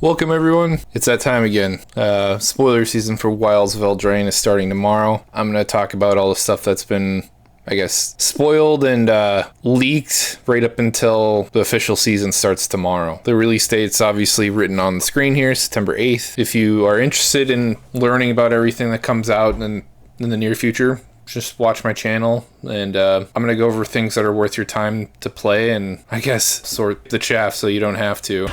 Welcome everyone. It's that time again. Spoiler season for Wilds of Eldraine is starting tomorrow. I'm going to talk about all the stuff that's been, I guess, spoiled and leaked right up until the official season starts tomorrow. The release date's obviously written on the screen here, September 8th. If you are interested in learning about everything that comes out in the near future, just watch my channel, and I'm going to go over things that are worth your time to play and, I guess, sort the chaff so you don't have to.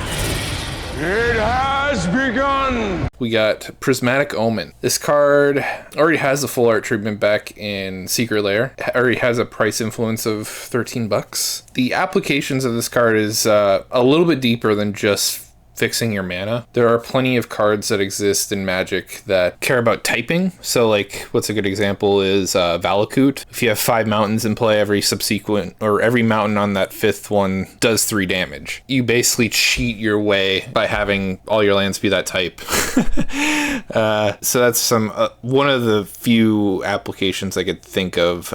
It has begun! We got Prismatic Omen. This card already has a full art treatment back in Secret Lair. It already has a price influence of $13. The applications of this card is a little bit deeper than just fixing your mana. There are plenty of cards that exist in Magic that care about typing. So like, what's a good example is Valakut. If you have 5 mountains in play, every mountain on that 5th one does 3 damage. You basically cheat your way by having all your lands be that type. So that's one of the few applications I could think of.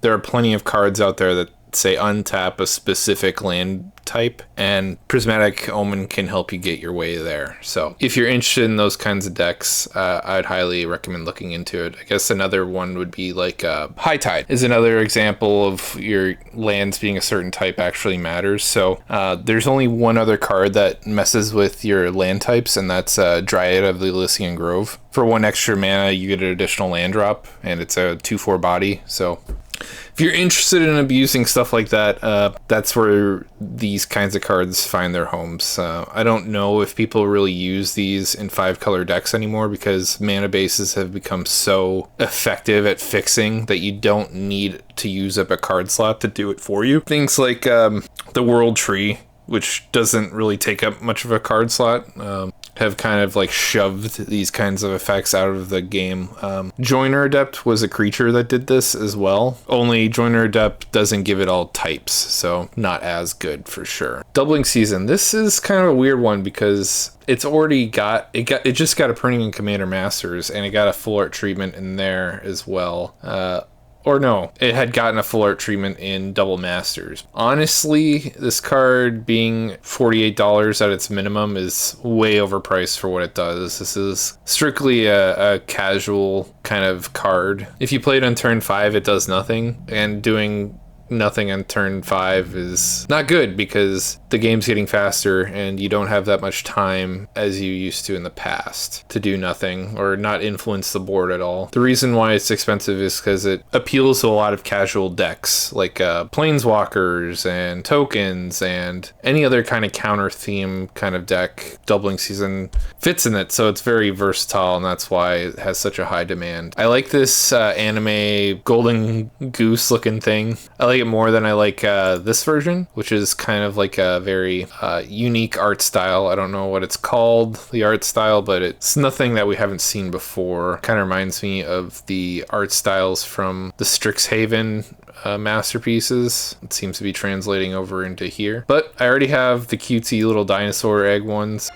There are plenty of cards out there that say untap a specific land type, and Prismatic Omen can help you get your way there. So if you're interested in those kinds of decks, I'd highly recommend looking into it. I guess another one would be like High Tide is another example of your lands being a certain type actually matters. So there's only one other card that messes with your land types, and that's Dryad of the Elysian Grove. For 1 extra mana, you get an additional land drop, and it's a 2/4 body. So if you're interested in abusing stuff like that, that's where these kinds of cards find their homes. I don't know if people really use these in 5-color decks anymore because mana bases have become so effective at fixing that you don't need to use up a card slot to do it for you. Things like the World Tree, which doesn't really take up much of a card slot, have kind of like shoved these kinds of effects out of the game. Joiner Adept was a creature that did this as well, only Joiner Adept doesn't give it all types, so not as good for sure. Doubling Season, this is kind of a weird one because it's already it just got a printing in Commander Masters, and it got a full art treatment in there as well. Or no, it had gotten a full art treatment in Double Masters. Honestly, this card being $48 at its minimum is way overpriced for what it does. This is strictly a casual kind of card. If you play it on turn 5, it does nothing, and doing nothing on turn 5 is not good because the game's getting faster and you don't have that much time as you used to in the past to do nothing or not influence the board at all. The reason why it's expensive is because it appeals to a lot of casual decks like planeswalkers and tokens and any other kind of counter theme kind of deck. Doubling Season fits in it, so it's very versatile, and that's why it has such a high demand. I like this anime golden goose looking thing. I like it more than I like this version, which is kind of like a very unique art style. I don't know what it's called, the art style, but it's nothing that we haven't seen before. Kind of reminds me of the art styles from the Strixhaven masterpieces. It seems to be translating over into here, but I already have the cutesy little dinosaur egg ones.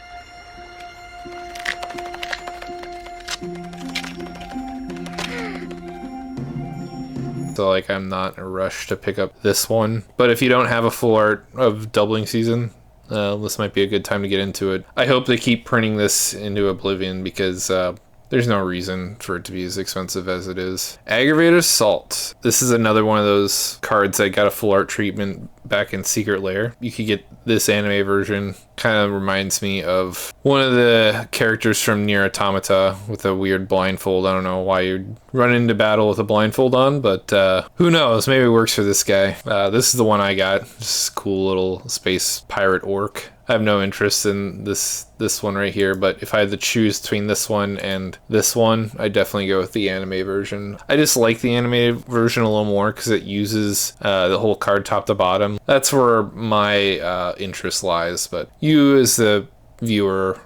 So like, I'm not in a rush to pick up this one, but if you don't have a full art of Doubling Season, this might be a good time to get into it. I hope they keep printing this into oblivion because there's no reason for it to be as expensive as it is. Aggravated Assault. This is another one of those cards that got a full art treatment back in Secret Lair. You could get this anime version. Kind of reminds me of one of the characters from Nier Automata with a weird blindfold. I don't know why you'd run into battle with a blindfold on, but who knows? Maybe it works for this guy. This is the one I got. Just cool little space pirate orc. I have no interest in this one right here, but if I had to choose between this one and this one, I'd definitely go with the anime version. I just like the anime version a little more because it uses the whole card top to bottom. That's where my interest lies, but you as the viewer,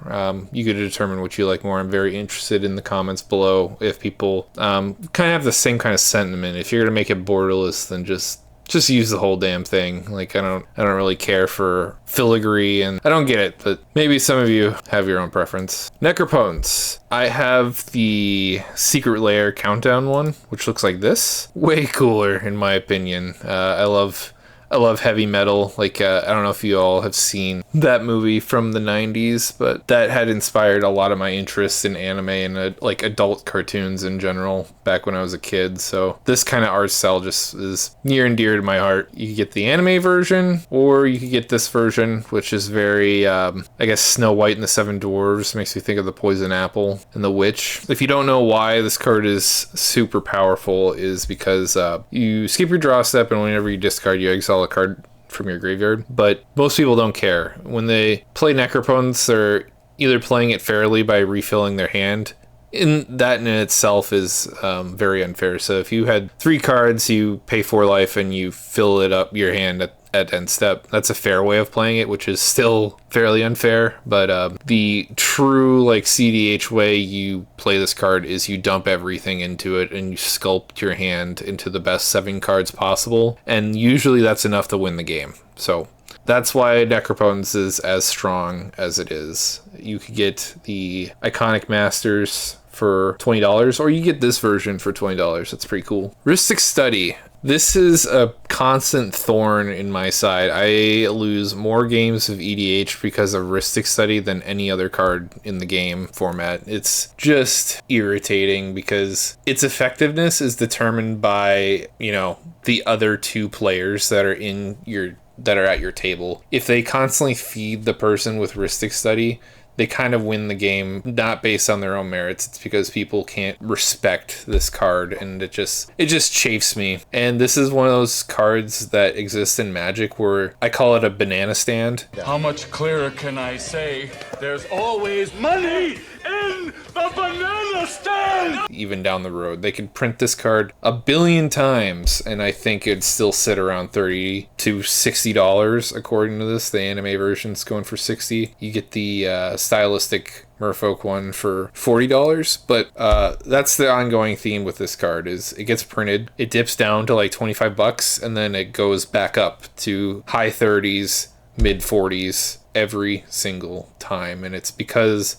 you could determine what you like more. I'm very interested in the comments below if people kind of have the same kind of sentiment. If you're gonna make it borderless, then just use the whole damn thing. Like, I don't really care for filigree, and I don't get it, but maybe some of you have your own preference. Necropotence. I have the Secret Lair countdown one, which looks like this. Way cooler, in my opinion. I love I love heavy metal. Like, I don't know if you all have seen that movie from the 90s, but that had inspired a lot of my interest in anime and like adult cartoons in general back when I was a kid. So this kind of art style just is near and dear to my heart. You could get the anime version, or you could get this version, which is very, I guess, Snow White and the Seven Dwarves. Makes me think of the Poison Apple and the Witch. If you don't know why this card is super powerful, is because you skip your draw step, and whenever you discard, you exile a card from your graveyard. But most people don't care. When they play Necropotence, they're either playing it fairly by refilling their hand. That in itself is very unfair. So if you had 3 cards, you pay 4 life, and you fill it up your hand at end step, that's a fair way of playing it, which is still fairly unfair. But the true like CDH way you play this card is you dump everything into it and you sculpt your hand into the best 7 cards possible, and usually that's enough to win the game. So that's why Necropotence is as strong as it is. You could get the Iconic Masters for $20, or you get this version for $20. That's pretty cool. Rhystic Study. This is a constant thorn in my side. I lose more games of EDH because of Rhystic Study than any other card in the game format. It's just irritating because its effectiveness is determined by, the other 2 players that are at your table. If they constantly feed the person with Rhystic Study, they kind of win the game, not based on their own merits. It's because people can't respect this card, and it just chafes me. And this is one of those cards that exist in Magic where I call it a banana stand. How much clearer can I say? There's always money in the banana stand! Even down the road, they could print this card 1 billion times, and I think it'd still sit around $30 to $60 according to this. The anime version's going for $60. You get the stylistic Merfolk one for $40, but that's the ongoing theme with this card. Is it gets printed, it dips down to like $25, and then it goes back up to high 30s, mid 40s every single time, and it's because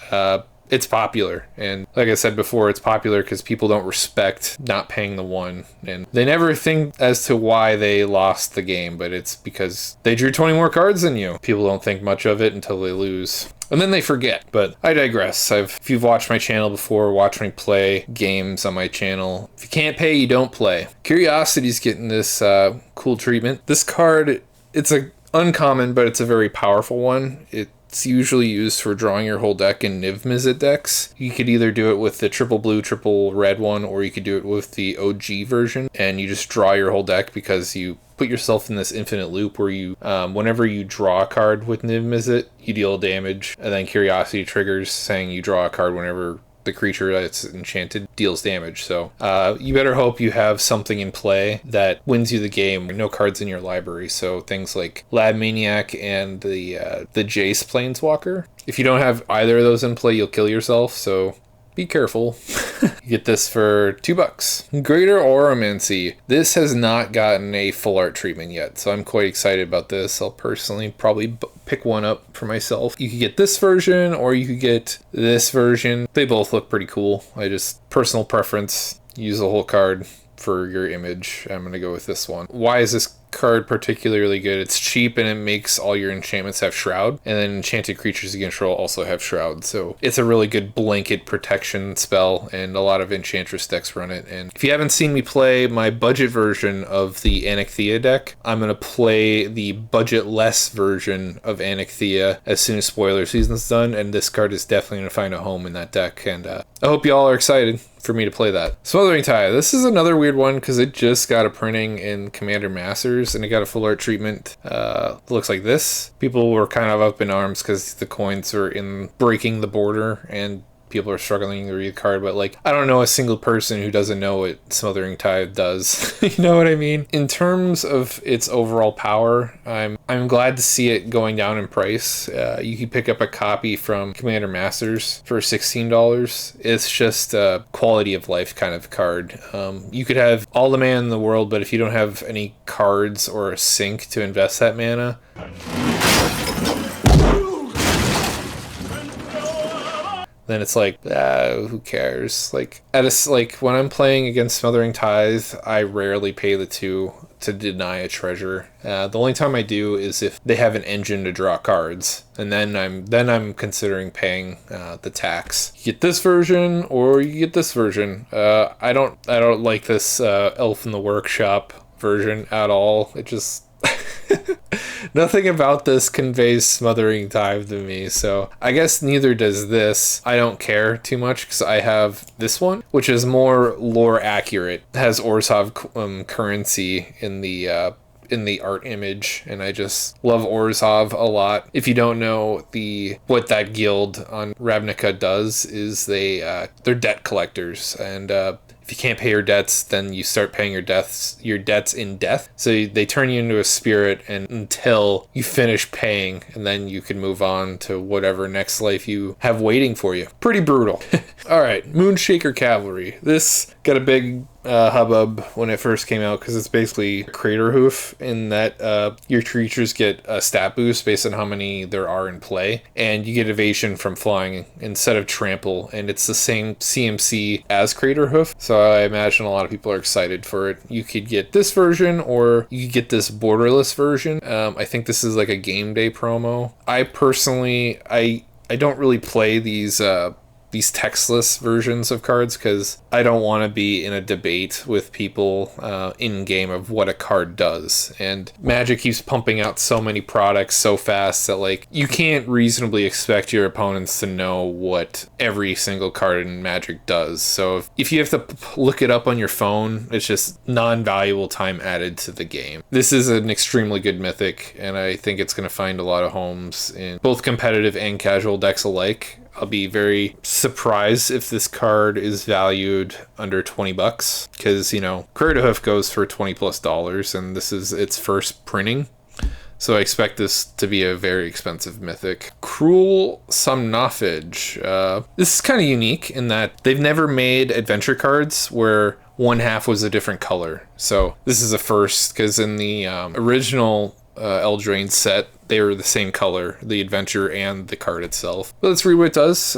it's popular. And like I said before, it's popular because people don't respect not paying the 1, and they never think as to why they lost the game, but it's because they drew 20 more cards than you. People don't think much of it until they lose, and then they forget. But I digress. If you've watched my channel before, watch me play games on my channel. If you can't pay, you don't play. Curiosity's getting this cool treatment. This card, it's a uncommon, but it's a very powerful one. It's usually used for drawing your whole deck in Niv Mizzet decks. You could either do it with the triple blue, triple red one, or you could do it with the OG version, and you just draw your whole deck because you put yourself in this infinite loop where you, whenever you draw a card with Niv Mizzet, you deal damage, and then Curiosity triggers saying you draw a card whenever the creature that's enchanted deals damage. So you better hope you have something in play that wins you the game. No cards in your library, so things like Lab Maniac and the Jace Planeswalker. If you don't have either of those in play, you'll kill yourself, so be careful. You get this for $2. Greater Oromancy. This has not gotten a full art treatment yet, so I'm quite excited about this. I'll personally probably pick one up for myself. You could get this version, or you could get this version. They both look pretty cool. Personal preference, use the whole card for your image. I'm gonna go with this one. Why is this card particularly good? It's cheap, and it makes all your enchantments have Shroud, and then enchanted creatures you control also have Shroud, so it's a really good blanket protection spell, and a lot of Enchantress decks run it. And if you haven't seen me play my budget version of the Anixia deck, I'm going to play the budget less version of Anixia as soon as spoiler season's done, and this card is definitely going to find a home in that deck, and I hope y'all are excited for me to play that. Smothering Tide. This is another weird one because it just got a printing in Commander Masters, and it got a full art treatment. Looks like this. People were kind of up in arms because the coins were in breaking the border, and people are struggling to read the card, but like, I don't know a single person who doesn't know what Smothering Tide does. You know what I mean? In terms of its overall power, I'm glad to see it going down in price. You can pick up a copy from Commander Masters for $16. It's just a quality of life kind of card. You could have all the mana in the world, but if you don't have any cards or a sink to invest that mana, then it's like, who cares? Like when I'm playing against Smothering Tithe, I rarely pay the 2. to deny a treasure. The only time I do is if they have an engine to draw cards, and then I'm considering paying the tax. You get this version or you get this version. I don't like this Elf in the Workshop version at all. It just nothing about this conveys Smothering Tithe to me, so I guess neither does this. I don't care too much because I have this one, which is more lore accurate. It has Orzhov currency in the art image, and I just love Orzhov a lot. If you don't know, what that guild on Ravnica does is they're debt collectors, and if you can't pay your debts, then you start paying your debts in death. So they turn you into a spirit and until you finish paying, and then you can move on to whatever next life you have waiting for you. Pretty brutal. All right, Moonshaker Cavalry. This got a big hubbub when it first came out because it's basically Crater Hoof in that your creatures get a stat boost based on how many there are in play, and you get evasion from flying instead of trample, and it's the same CMC as Crater Hoof, so I imagine a lot of people are excited for it. You could get this version or you could get this borderless version. I think this is like a game day promo. I personally I don't really play these textless versions of cards because I don't want to be in a debate with people in game of what a card does, and Magic keeps pumping out so many products so fast that like you can't reasonably expect your opponents to know what every single card in Magic does. So if you have to look it up on your phone, it's just non-valuable time added to the game. This is an extremely good mythic, and I think it's going to find a lot of homes in both competitive and casual decks alike. I'll be very surprised if this card is valued under $20 because, Crater Hoof goes for $20+ and this is its first printing. So I expect this to be a very expensive mythic. Cruel Somnophage. This is kind of unique in that they've never made adventure cards where one half was a different color. So this is a first because in the original Eldraine set, they were the same color, the adventure and the card itself. But let's read what it does.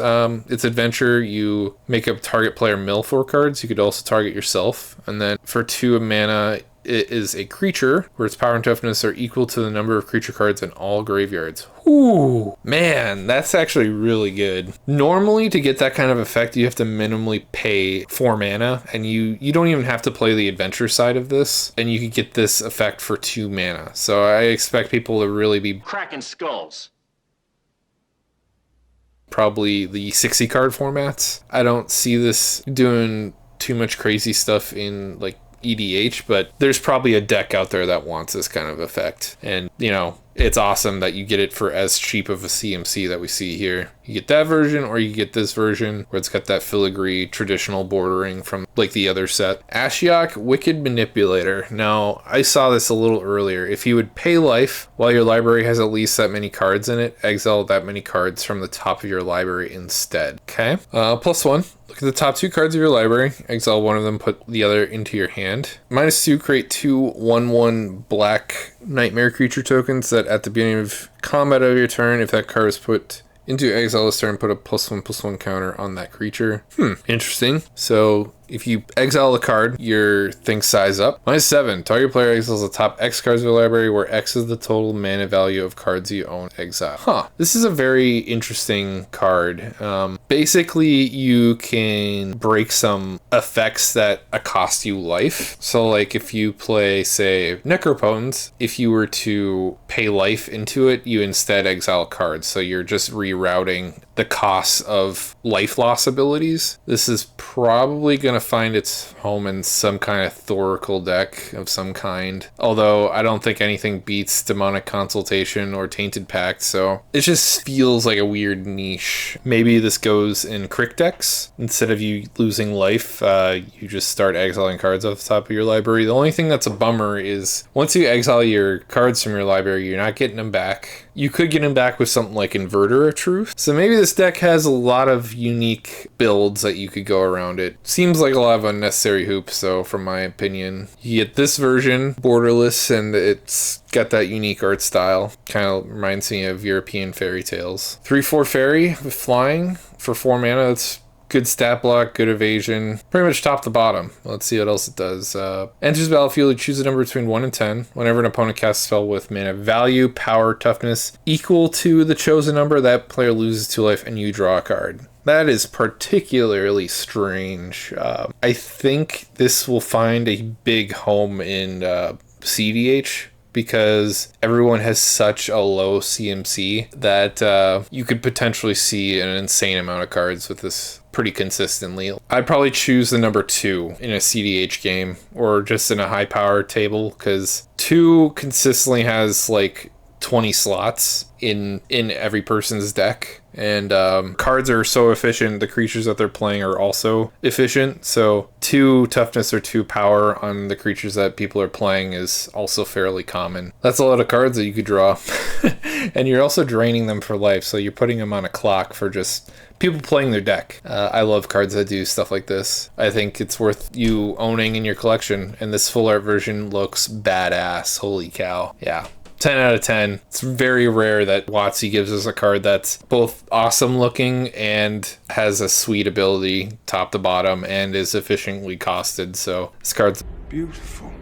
It's adventure. You make a target player mill 4 cards. You could also target yourself. And then for 2 mana, it is a creature where its power and toughness are equal to the number of creature cards in all graveyards. Ooh, man, that's actually really good. Normally, to get that kind of effect, you have to minimally pay 4 mana, and you don't even have to play the adventure side of this, and you can get this effect for 2 mana. So I expect people to really be cracking skulls. Probably the 60 card formats. I don't see this doing too much crazy stuff in like EDH, but there's probably a deck out there that wants this kind of effect, and it's awesome that you get it for as cheap of a CMC that we see here. You get that version or you get this version where it's got that filigree traditional bordering from like the other set. Ashiok Wicked Manipulator. Now, I saw this a little earlier. If you would pay life while your library has at least that many cards in it, exile that many cards from the top of your library instead. Okay. +1. Look at the top 2 cards of your library. Exile one of them, put the other into your hand. -2, create 2 1/1 black nightmare creature tokens that at the beginning of combat of your turn, if that card is put into exile this turn, put a +1/+1 counter on that creature. Interesting. So if you exile a card, your things size up. -7. Target player exiles the top X cards of the library, where X is the total mana value of cards you own exile. This is a very interesting card. Basically, you can break some effects that cost you life. So like if you play, say, Necropotence, if you were to pay life into it, you instead exile cards. So you're just rerouting the costs of life loss abilities. This is probably going to find its home in some kind of Thoracle deck of some kind, although I don't think anything beats Demonic Consultation or Tainted Pact, so it just feels like a weird niche. Maybe this goes in Crick decks. Instead of you losing life, you just start exiling cards off the top of your library. The only thing that's a bummer is once you exile your cards from your library, you're not getting them back. You could get them back with something like Inverter of Truth. So maybe this deck has a lot of unique builds that you could go around it. Seems like a lot of unnecessary hoops, though, from my opinion. You get this version, borderless, and it's got that unique art style. Kind of reminds me of European fairy tales. 3/4 fairy with flying for 4 mana. That's Good stat block, good evasion. Pretty much top to bottom. Let's see what else it does. Enters the battlefield, you choose a number between 1 and 10. Whenever an opponent casts a spell with mana value, power, toughness equal to the chosen number, that player loses 2 life and you draw a card. That is particularly strange. I think this will find a big home in CDH, because everyone has such a low CMC that you could potentially see an insane amount of cards with this pretty consistently. I'd probably choose the number 2 in a CDH game or just in a high power table, because 2 consistently has like 20 slots in every person's deck, and cards are so efficient. The creatures that they're playing are also efficient, so 2 toughness or 2 power on the creatures that people are playing is also fairly common. That's a lot of cards that you could draw. And you're also draining them for life, so you're putting them on a clock for just people playing their deck. I love cards that do stuff like this. I think it's worth you owning in your collection, and this full art version looks badass. Holy cow. Yeah. 10 out of 10. It's very rare that WotC gives us a card that's both awesome looking and has a sweet ability top to bottom and is efficiently costed. So this card's Beautiful.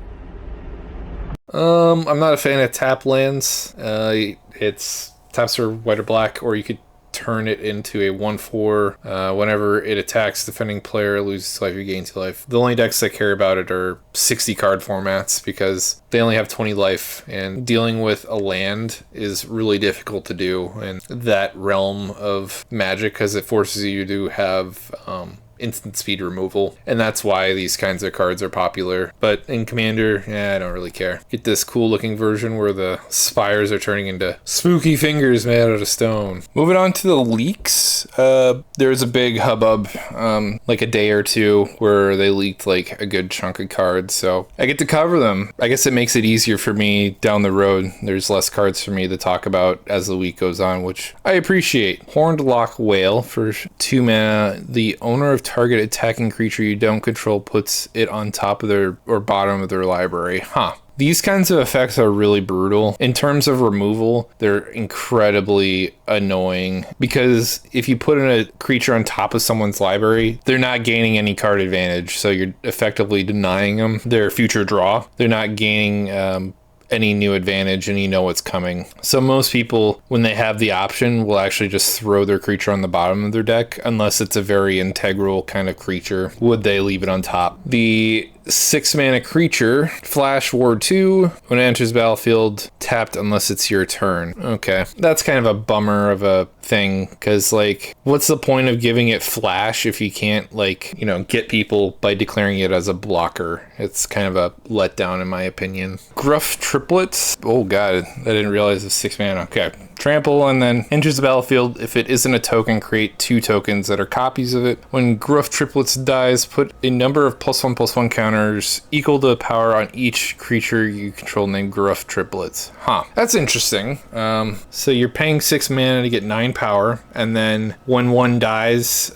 I'm not a fan of tap lands. It's taps are white or black, or you could turn it into a 1/4. Whenever it attacks, defending player loses life, you gain 2 life. The only decks that care about it are 60 card formats, because they only have 20 life, and dealing with a land is really difficult to do in that realm of Magic, because it forces you to have instant speed removal, and that's why these kinds of cards are popular. But in Commander, I don't really care. Get this cool looking version where the spires are turning into spooky fingers made out of stone. Moving on to the leaks, there's a big hubbub like a day or two where they leaked like a good chunk of cards, so I get to cover them. I guess it makes it easier for me down the road. There's less cards for me to talk about as the week goes on, which I appreciate. Horned Lock Whale for 2 mana. The owner of target attacking creature you don't control puts it on top of their or bottom of their library. These kinds of effects are really brutal. In terms of removal, they're incredibly annoying, because if you put in a creature on top of someone's library, they're not gaining any card advantage, so you're effectively denying them their future draw. They're not gaining any new advantage, and you know what's coming. So most people, when they have the option, will actually just throw their creature on the bottom of their deck, unless it's a very integral kind of creature. Would they leave it on top? The 6 mana creature, Flash Ward 2, when it enters battlefield, tapped unless it's your turn. Okay, that's kind of a bummer of a thing, because like, what's the point of giving it Flash if you can't, like, you know, get people by declaring it as a blocker? It's kind of a letdown in my opinion. Gruff Triplets, oh god, I didn't realize it's 6 mana. Okay, trample, and then enters the battlefield. If it isn't a token, create 2 tokens that are copies of it. When Gruff Triplets dies, put a number of +1/+1 counters equal to the power on each creature you control named Gruff Triplets. That's interesting. So you're paying 6 mana to get 9 power, and then when one dies,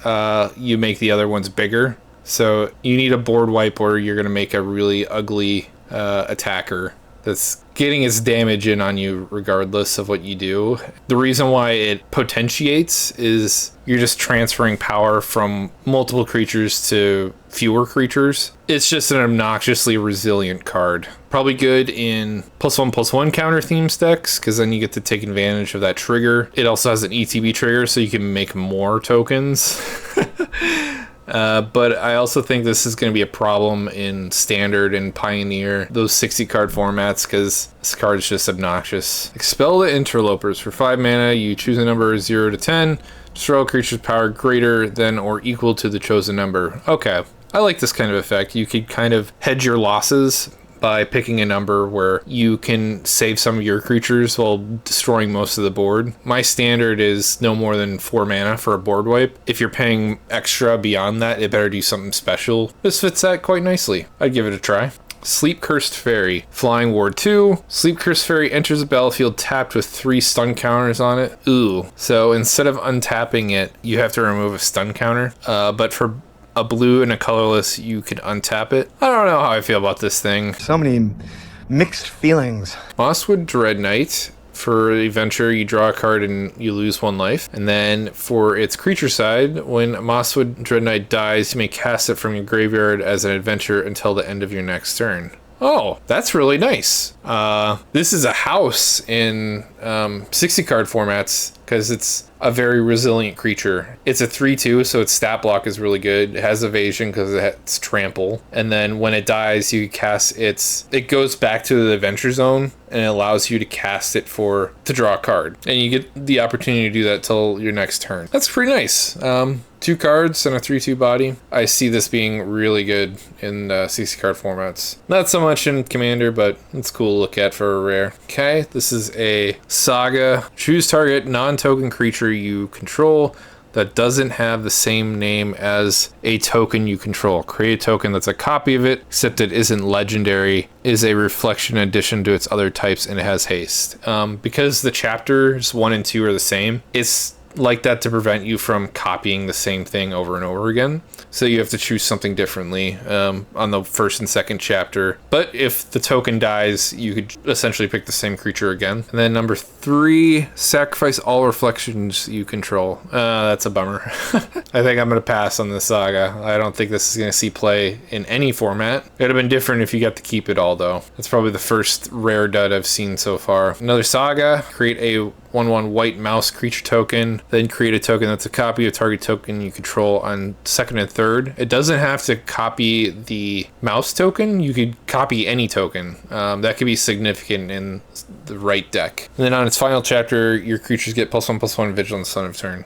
you make the other ones bigger. So you need a board wipe, or you're going to make a really ugly attacker that's getting its damage in on you regardless of what you do. The reason why it potentiates is you're just transferring power from multiple creatures to fewer creatures. It's just an obnoxiously resilient card. Probably good in +1/+1 counter themes decks, because then you get to take advantage of that trigger. It also has an ETB trigger, so you can make more tokens. But I also think this is going to be a problem in Standard and Pioneer, those 60 card formats, because this card is just obnoxious. Expel the Interlopers. For 5 mana, you choose a number 0 to 10. Destroy all creatures' power greater than or equal to the chosen number. Okay, I like this kind of effect. You could kind of hedge your losses by picking a number where you can save some of your creatures while destroying most of the board. My standard is no more than 4 mana for a board wipe. If you're paying extra beyond that, it better do something special. This fits that quite nicely. I'd give it a try. Sleep Cursed Fairy. Flying Ward 2. Sleep Cursed Fairy enters the battlefield tapped with 3 stun counters on it. Ooh. So instead of untapping it, you have to remove a stun counter. But for a blue and a colorless, you could untap it. I don't know how I feel about this thing. So many mixed feelings. Mosswood Dread Knight For adventure, you draw a card and you lose 1 life. And then for its creature side, when Mosswood Dread Knight dies, you may cast it from your graveyard as an adventure until the end of your next turn. Oh, that's really nice. This is a house in 60 card formats because it's a very resilient creature. It's a 3/2, so its stat block is really good. It has evasion because it's trample. And then when it dies, you cast it goes back to the adventure zone and it allows you to cast it to draw a card. And you get the opportunity to do that till your next turn. That's pretty nice. 2 cards and a 3/2 body. I see this being really good in 60 card formats. Not so much in Commander, but it's cool to look at for a rare. Okay, this is a Saga. Choose target non-token creature you control that doesn't have the same name as a token you control. Create a token that's a copy of it, except it isn't legendary, is a reflection addition to its other types, and it has haste. Because the chapters 1 and 2 are the same, it's like that to prevent you from copying the same thing over and over again. So you have to choose something differently on the first and second chapter. But if the token dies, you could essentially pick the same creature again. And then number 3, sacrifice all reflections you control. That's a bummer. I think I'm going to pass on this Saga. I don't think this is going to see play in any format. It would have been different if you got to keep it all, though. That's probably the first rare dud I've seen so far. Another Saga, create a 1/1 white mouse creature token, then create a token that's a copy of target token you control on second and third. It doesn't have to copy the mouse token. You could copy any token. That could be significant in the right deck. And then on its final chapter, your creatures get +1/+1 vigilance on of turn.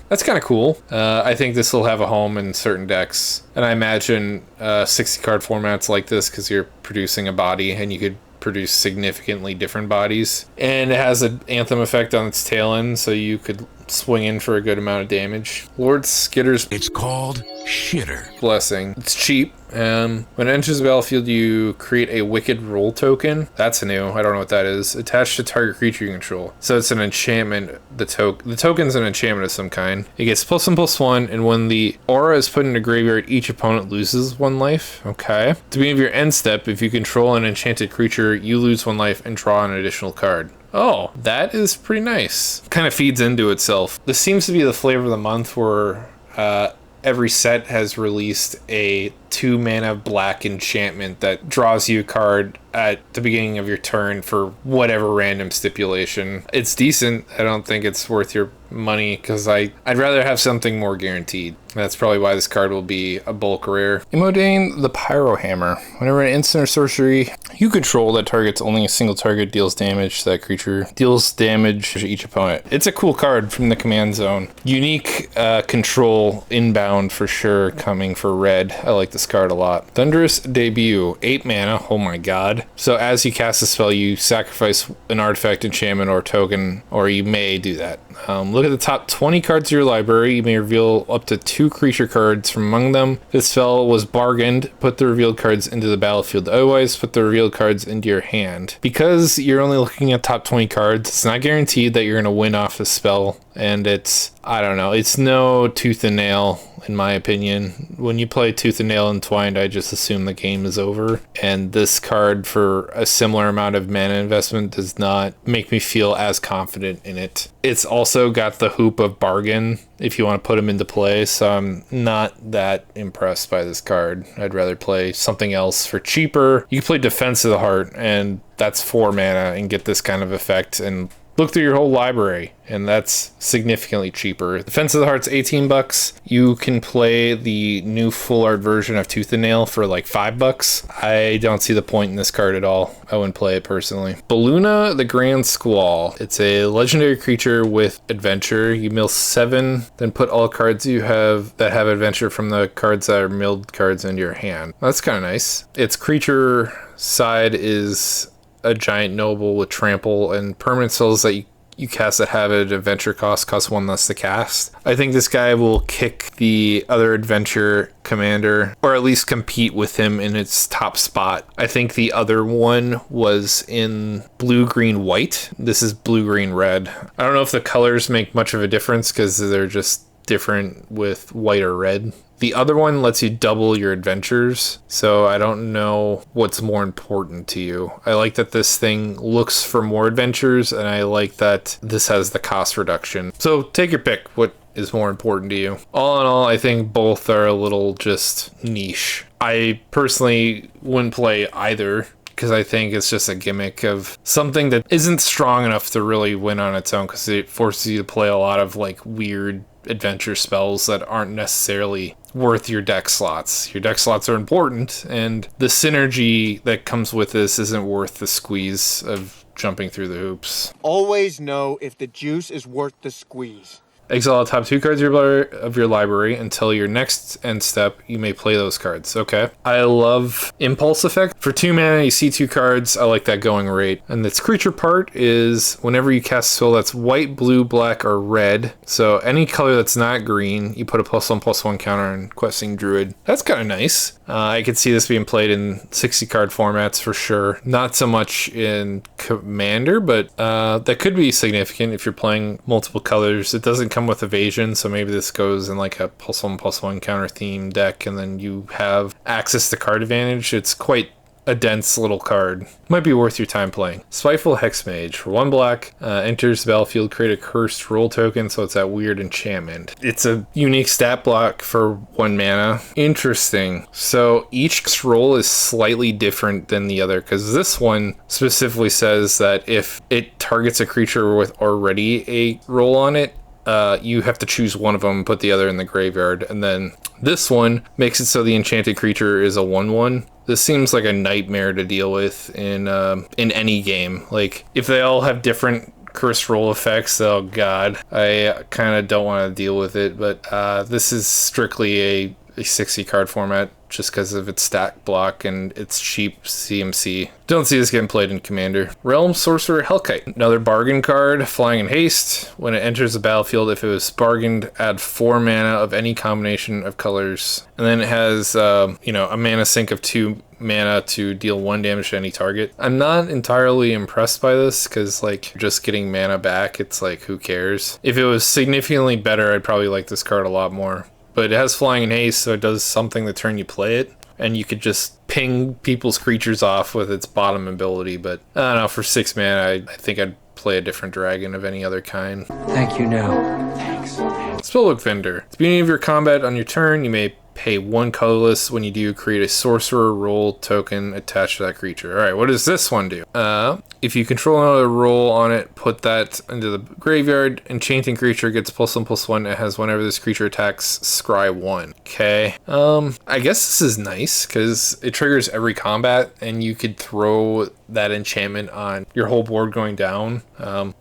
That's kind of cool. I think this will have a home in certain decks. And I imagine 60 card formats like this because you're producing a body and you could produce significantly different bodies. And it has an Anthem effect on its tail end, so you could swing in for a good amount of damage. Lord Skitter's It's called Shitter. Blessing. It's cheap. When it enters the battlefield, you create a Wicked Roll token. That's new. I don't know what that is. Attached to target creature you control. So it's an enchantment. The token's an enchantment of some kind. It gets +1/+1, and when the aura is put into graveyard, each opponent loses 1 life. Okay. At the beginning of your end step, if you control an enchanted creature, you lose 1 life and draw an additional card. Oh, that is pretty nice. Kind of feeds into itself. This seems to be the flavor of the month where every set has released a 2-mana black enchantment that draws you a card at the beginning of your turn for whatever random stipulation. It's decent. I don't think it's worth your money because I'd rather have something more guaranteed. That's probably why this card will be a bulk rare. Imodane the Pyro Hammer. Whenever an instant or sorcery you control that targets only a single target deals damage to that creature, deals damage to each opponent. It's a cool card from the command zone. Unique control inbound for sure coming for red. I like this card a lot. Thunderous Debut. 8 mana. Oh my god. So as you cast a spell, you sacrifice an artifact, enchantment, or token, or you may do that. Look at the top 20 cards of your library. You may reveal up to 2 creature cards from among them. If this spell was bargained, put the revealed cards into the battlefield. Otherwise, put the revealed cards into your hand. Because you're only looking at top 20 cards, it's not guaranteed that you're going to win off the spell. And it's, I don't know, it's no tooth and nail, in my opinion. When you play Tooth and Nail Entwined, I just assume the game is over. And this card, for a similar amount of mana investment, does not make me feel as confident in it. It's also got the hoop of bargain if you want to put them into play, so I'm not that impressed by this card. I'd rather play something else for cheaper. You can play Defense of the Heart, and that's 4 mana, and get this kind of effect, and look through your whole library, and that's significantly cheaper. Defense of the Heart's $18. You can play the new full art version of Tooth and Nail for like $5. I don't see the point in this card at all. I wouldn't play it personally. Baluna the Grand Squall. It's a legendary creature with adventure. You mill 7, then put all cards you have that have adventure from the cards that are milled cards into your hand. That's kind of nice. Its creature side is a giant noble with trample, and permanent spells that you cast that have an adventure cost 1 less to cast. I think this guy will kick the other adventure commander, or at least compete with him in its top spot. I think the other one was in blue, green, white. This is blue, green, red. I don't know if the colors make much of a difference because they're just different with white or red. The other one lets you double your adventures, so I don't know what's more important to you. I like that this thing looks for more adventures, and I like that this has the cost reduction. So take your pick. What is more important to you? All in all, I think both are a little just niche. I personally wouldn't play either, because I think it's just a gimmick of something that isn't strong enough to really win on its own, because it forces you to play a lot of like weird adventure spells that aren't necessarily worth your deck slots. Your deck slots are important, and the synergy that comes with this isn't worth the squeeze of jumping through the hoops. Always know if the juice is worth the squeeze. Exile the top 2 cards of your library until your next end step. You may play those cards. Okay. I love Impulse Effect. For 2 mana, you see 2 cards. I like that going rate. And its creature part is whenever you cast a spell that's white, blue, black, or red. So any color that's not green, you put a +1/+1 counter on Questing Druid. That's kind of nice. I could see this being played in 60 card formats for sure. Not so much in Commander, but that could be significant if you're playing multiple colors. It doesn't come with evasion, so maybe this goes in like a +1/+1 counter theme deck, and then you have access to card advantage. It's quite a dense little card. Might be worth your time playing. Spiteful Hexmage. For 1 black, enters the battlefield, create a cursed roll token, so it's that weird enchantment. It's a unique stat block for 1 mana. Interesting. So each roll is slightly different than the other, because this one specifically says that if it targets a creature with already a roll on it, you have to choose one of them, put the other in the graveyard, and then this one makes it so the enchanted creature is a 1/1. This seems like a nightmare to deal with in any game. Like, if they all have different curse roll effects, oh god, I kind of don't want to deal with it, but this is strictly a 60 card format just because of its stat block and its cheap CMC. Don't see this getting played in Commander. Realm Sorcerer Hellkite. Another bargain card, flying in haste. When it enters the battlefield, if it was bargained, add 4 mana of any combination of colors. And then it has, a mana sink of 2 mana to deal 1 damage to any target. I'm not entirely impressed by this because, like, just getting mana back, it's like, who cares? If it was significantly better, I'd probably like this card a lot more. But it has flying in haste, so it does something the turn you play it, and you could just ping people's creatures off with its bottom ability. But I don't know, for 6 mana, I think I'd play a different dragon of any other kind. Thank you now. Thanks. Spellbook Vendor. At the beginning of your combat on your turn, you may pay 1 colorless. When you do, create a sorcerer roll token attached to that creature. Alright, what does this one do? If you control another roll on it, put that into the graveyard. Enchanting creature gets +1/+1. It has whenever this creature attacks, scry 1. Okay. I guess this is nice because it triggers every combat, and you could throw that enchantment on your whole board going down.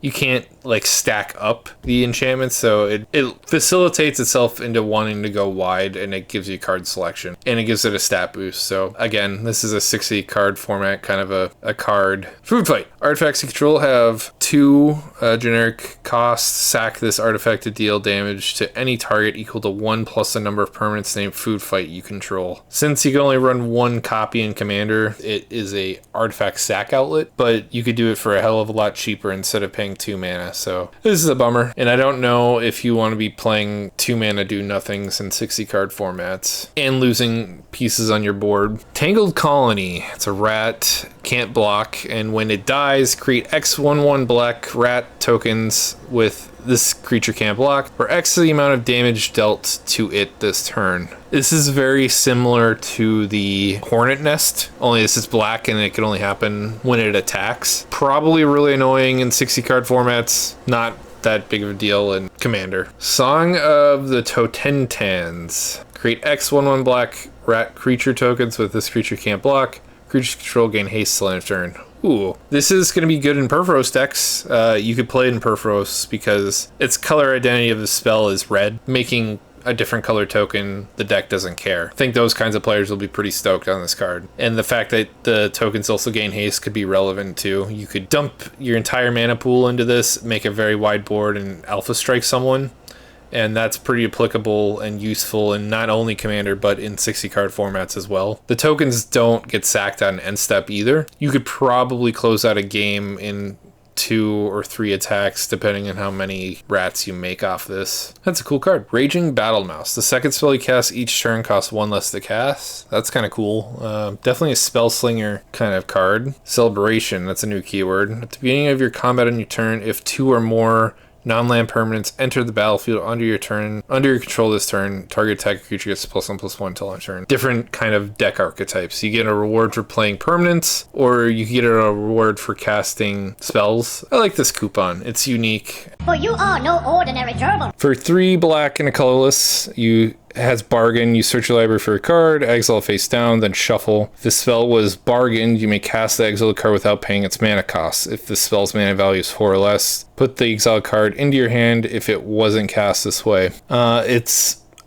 You can't like stack up the enchantments, so it facilitates itself into wanting to go wide, and it gives you card selection, and it gives it a stat boost. So again, this is a 60 card format, kind of a card. Food Fight. Artifacts you control have 2 generic costs. Sack this artifact to deal damage to any target equal to 1 plus the number of permanents named Food Fight you control. Since you can only run 1 copy in Commander, it is a artifact sack outlet, but you could do it for a hell of a lot cheaper instead of paying 2 mana. So this is a bummer, and I don't know if you want to be playing 2 mana do nothings in 60 card formats and losing pieces on your board. Tangled Colony. It's a rat, can't block, and when it dies, create X11 black rat tokens with this creature can't block, or X the amount of damage dealt to it this turn. This is very similar to the Hornet Nest, only this is black and it can only happen when it attacks. Probably really annoying in 60 card formats, not that big of a deal in Commander. Song of the Totentans. Create X11 black rat creature tokens with this creature can't block. Creatures control gain haste till end of turn. Ooh, this is going to be good in Perforos decks. You could play it in Perforos because its color identity of the spell is red, making a different color token, the deck doesn't care. I think those kinds of players will be pretty stoked on this card. And the fact that the tokens also gain haste could be relevant too. You could dump your entire mana pool into this, make a very wide board, and alpha strike someone. And that's pretty applicable and useful in not only Commander, but in 60 card formats as well. The tokens don't get sacked on end step either. You could probably close out a game in 2 or 3 attacks depending on how many rats you make off this. That's a cool card. Raging Battle Mouse. The second spell you cast each turn costs 1 less to cast. That's kind of cool. Definitely a spell slinger kind of card. Celebration. That's a new keyword. At the beginning of your combat on your turn, if 2 or more non-land permanents enter the battlefield under your control this turn, target attack creature gets +1/+1 until end turn. Different kind of deck archetypes. You get a reward for playing permanents, or you get a reward for casting spells. I like this coupon. It's unique. For you are no ordinary gerbil. For 3 black and a colorless, has bargain. You search your library for a card, exile face down, then shuffle. If the spell was bargained, you may cast the exiled card without paying its mana cost. If the spell's mana value is 4 or less, put the exiled card into your hand if it wasn't cast this way.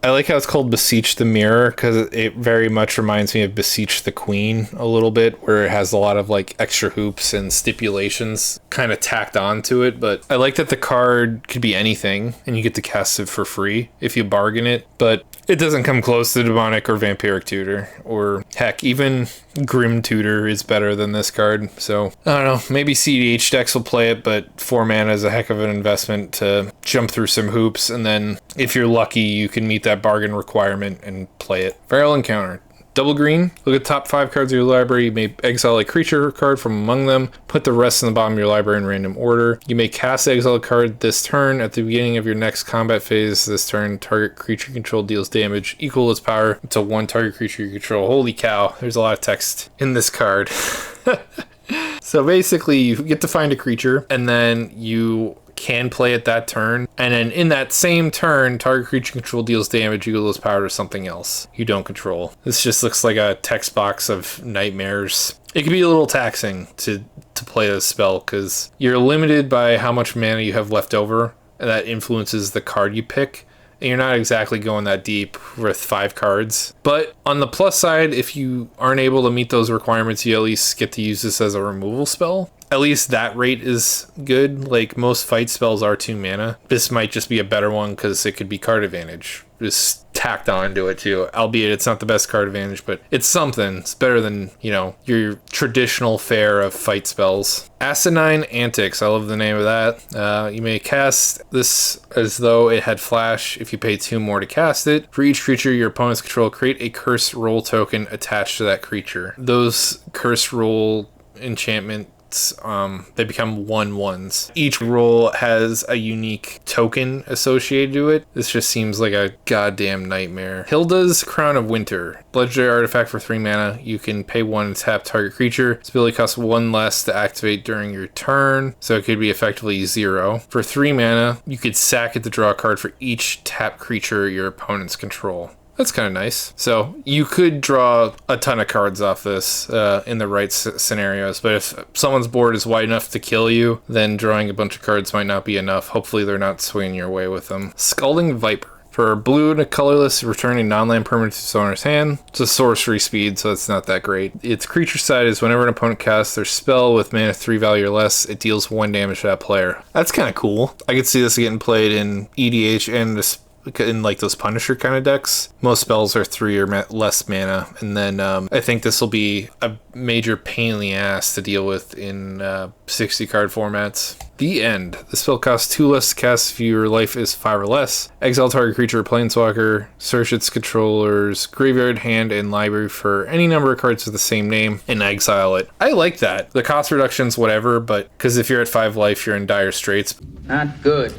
I like how it's called Beseech the Mirror, because it very much reminds me of Beseech the Queen a little bit, where it has a lot of like extra hoops and stipulations kind of tacked onto it. But I like that the card could be anything and you get to cast it for free if you bargain it, but it doesn't come close to Demonic or Vampiric Tutor, or heck, even Grim Tutor is better than this card. So I don't know, maybe CDH decks will play it, but 4 mana is a heck of an investment to jump through some hoops, and then if you're lucky you can meet that bargain requirement and play it. Feral Encounter. Double green, look at the top 5 cards of your library. You may exile a creature card from among them. Put the rest in the bottom of your library in random order. You may cast the exiled card this turn. At the beginning of your next combat phase this turn, target creature control deals damage equal to its power to 1 target creature you control. Holy cow, there's a lot of text in this card. So basically, you get to find a creature, and then you can play it that turn, and then in that same turn, target creature control deals damage equal to its power to something else you don't control. This just looks like a text box of nightmares. It can be a little taxing to play this spell, because you're limited by how much mana you have left over, and that influences the card you pick. And you're not exactly going that deep with 5 cards. But on the plus side, if you aren't able to meet those requirements, you at least get to use this as a removal spell. At least that rate is good. Like, most fight spells are 2 mana. This might just be a better one because it could be card advantage just tacked onto it too. Albeit it's not the best card advantage, but it's something. It's better than, you know, your traditional fare of fight spells. Asinine Antics. I love the name of that. You may cast this as though it had flash if you pay 2 more to cast it. For each creature your opponents control, create a curse roll token attached to that creature. Those curse roll enchantments, they become 1/1s. Each roll has a unique token associated to it. This just seems like a goddamn nightmare. Hilda's Crown of Winter. Legendary artifact for 3 mana. You can pay 1 and tap target creature. This ability costs 1 less to activate during your turn, so it could be effectively 0. For 3 mana, you could sack it to draw a card for each tap creature your opponents control. That's kind of nice. So you could draw a ton of cards off this in the right scenarios, but if someone's board is wide enough to kill you, then drawing a bunch of cards might not be enough. Hopefully they're not swinging your way with them. Scalding Viper. For blue and a colorless, return a non-land permanent to its owner's hand. It's a sorcery speed, so it's not that great. Its creature side is whenever an opponent casts their spell with mana 3 value or less, it deals 1 damage to that player. That's kind of cool. I could see this getting played in EDH and in like those Punisher kind of decks. Most spells are 3 or less mana, and then I think this will be a major pain in the ass to deal with in 60 card formats. The End. The spell costs 2 less to cast if your life is 5 or less. Exile target creature or planeswalker. Search its controller's graveyard, hand, and library for any number of cards with the same name and exile it. I like that. The cost reduction's whatever, but because if you're at 5 life, you're in dire straits. Not good.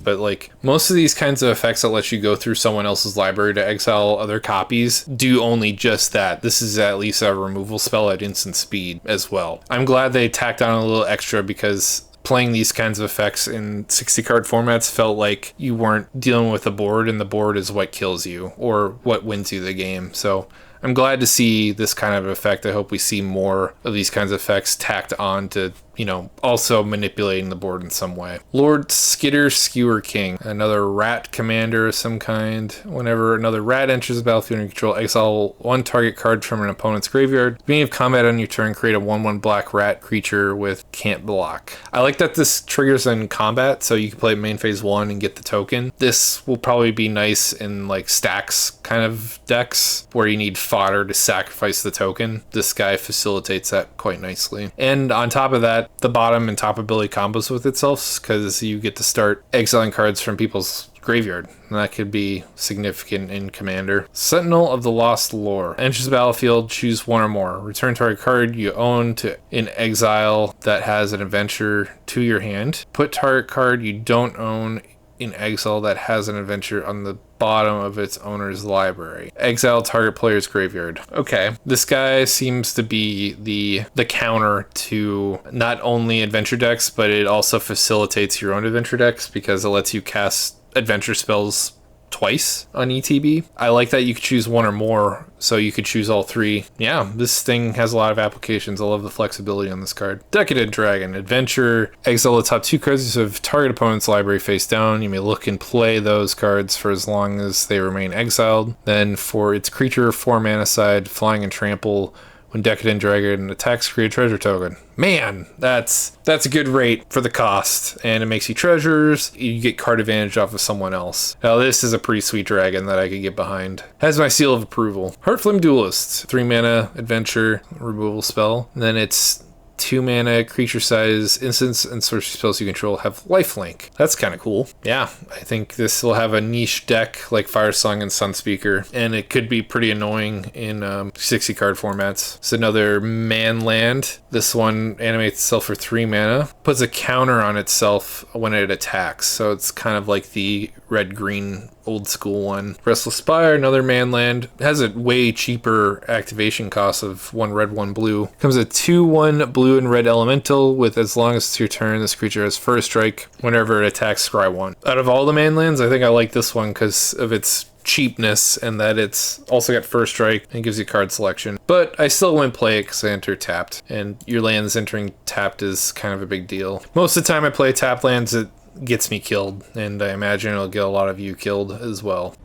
But like most of these kinds of effects that let you go through someone else's library to exile other copies do only just that. This is at least a removal spell at instant speed as well. I'm glad they tacked on a little extra, because playing these kinds of effects in 60 card formats felt like you weren't dealing with the board, and the board is what kills you or what wins you the game. So I'm glad to see this kind of effect. I hope we see more of these kinds of effects tacked on to, you know, also manipulating the board in some way. Lord Skitter Skewer King, another rat commander of some kind. Whenever another rat enters the battlefield and you control, exile 1 target card from an opponent's graveyard. Beginning of combat on your turn, create a 1/1 black rat creature with can't block. I like that this triggers in combat, so you can play main phase 1 and get the token. This will probably be nice in like stacks kind of decks where you need fodder to sacrifice the token. This guy facilitates that quite nicely. And on top of that, the bottom and top ability combos with itself, because you get to start exiling cards from people's graveyard, and that could be significant in Commander. Sentinel of the Lost Lore. Enters the battlefield, choose one or more. Return target card you own to in exile that has an adventure to your hand. Put target card you don't own in exile that has an adventure on the bottom of its owner's library. Exile target player's graveyard. Okay, this guy seems to be the counter to not only adventure decks, but it also facilitates your own adventure decks because it lets you cast adventure spells twice on ETB. I like that you could choose one or more, so you could choose all three. Yeah, this thing has a lot of applications. I love the flexibility on this card. Decadent Dragon. Adventure. Exile the top 2 cards of target opponent's library face down. You may look and play those cards for as long as they remain exiled. Then for its creature 4 mana side, flying and trample. When Decadent Dragon attacks, create a treasure token. Man, that's a good rate for the cost, and it makes you treasures. You get card advantage off of someone else. Now this is a pretty sweet dragon that I could get behind. Has my seal of approval. Heartflame Duelist, 3 mana adventure removal spell. And then it's 2 mana creature size instants and sorcery spells you control have lifelink. That's kind of cool. Yeah, I think this will have a niche deck like Firesong and Sunspeaker, and it could be pretty annoying in 60 card formats. It's another man land. This one animates itself for 3 mana, puts a counter on itself when it attacks, so it's kind of like the red-green old school one. Restless Spire, another man land. It has a way cheaper activation cost of 1 red, 1 blue. Comes a 2/1 blue and red elemental with as long as it's your turn, this creature has first strike. Whenever it attacks, scry 1. Out of all the man lands, I think I like this one because of its cheapness and that it's also got first strike and gives you card selection. But I still wouldn't play it because I enter tapped, and your lands entering tapped is kind of a big deal. Most of the time I play tapped lands, it gets me killed, and I imagine it'll get a lot of you killed as well.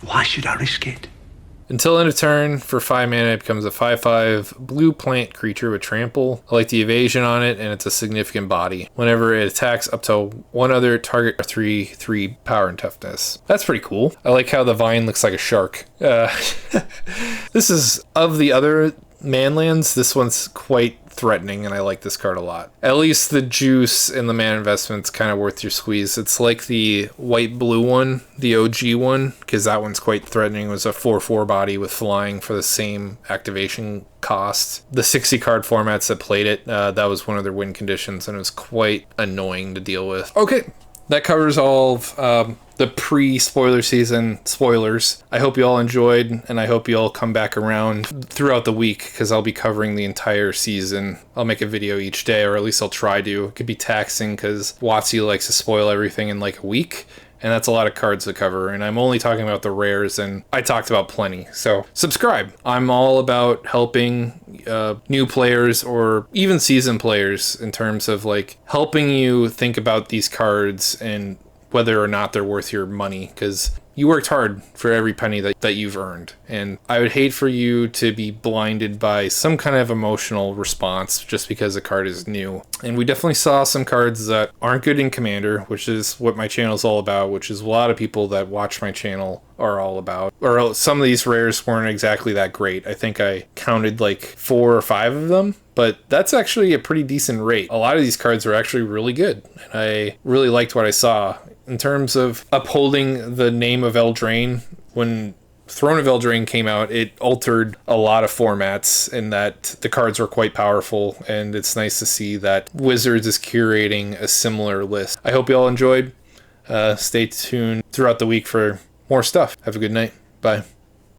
Why should I risk it? Until end of turn, for 5 mana, it becomes a 5/5 blue plant creature with trample. I like the evasion on it, and it's a significant body. Whenever it attacks up to one other target, 3/3 power and toughness. That's pretty cool. I like how the vine looks like a shark. This is, of the other manlands, this one's quite threatening, and I like this card a lot. At least the juice and the mana investment's kind of worth your squeeze. It's like the white blue one, the OG one, because that one's quite threatening. It was a 4/4 body with flying for the same activation cost. The 60 card formats that played it, that was one of their win conditions, and it was quite annoying to deal with. Okay, that covers all of the pre-spoiler season spoilers. I hope you all enjoyed, and I hope you all come back around throughout the week because I'll be covering the entire season. I'll make a video each day, or at least I'll try to. It could be taxing because WotC likes to spoil everything in like a week, and that's a lot of cards to cover, and I'm only talking about the rares, and I talked about plenty. So subscribe. I'm all about helping new players or even seasoned players in terms of like helping you think about these cards and whether or not they're worth your money, because you worked hard for every penny that you've earned. And I would hate for you to be blinded by some kind of emotional response just because a card is new. And we definitely saw some cards that aren't good in Commander, which is what my channel is all about, which is a lot of people that watch my channel are all about. Or some of these rares weren't exactly that great. I think I counted like 4 or 5 of them, but that's actually a pretty decent rate. A lot of these cards are actually really good, and I really liked what I saw. In terms of upholding the name of Eldraine, when Throne of Eldraine came out, it altered a lot of formats in that the cards were quite powerful, and it's nice to see that Wizards is curating a similar list. I hope you all enjoyed. Stay tuned throughout the week for more stuff. Have a good night. Bye.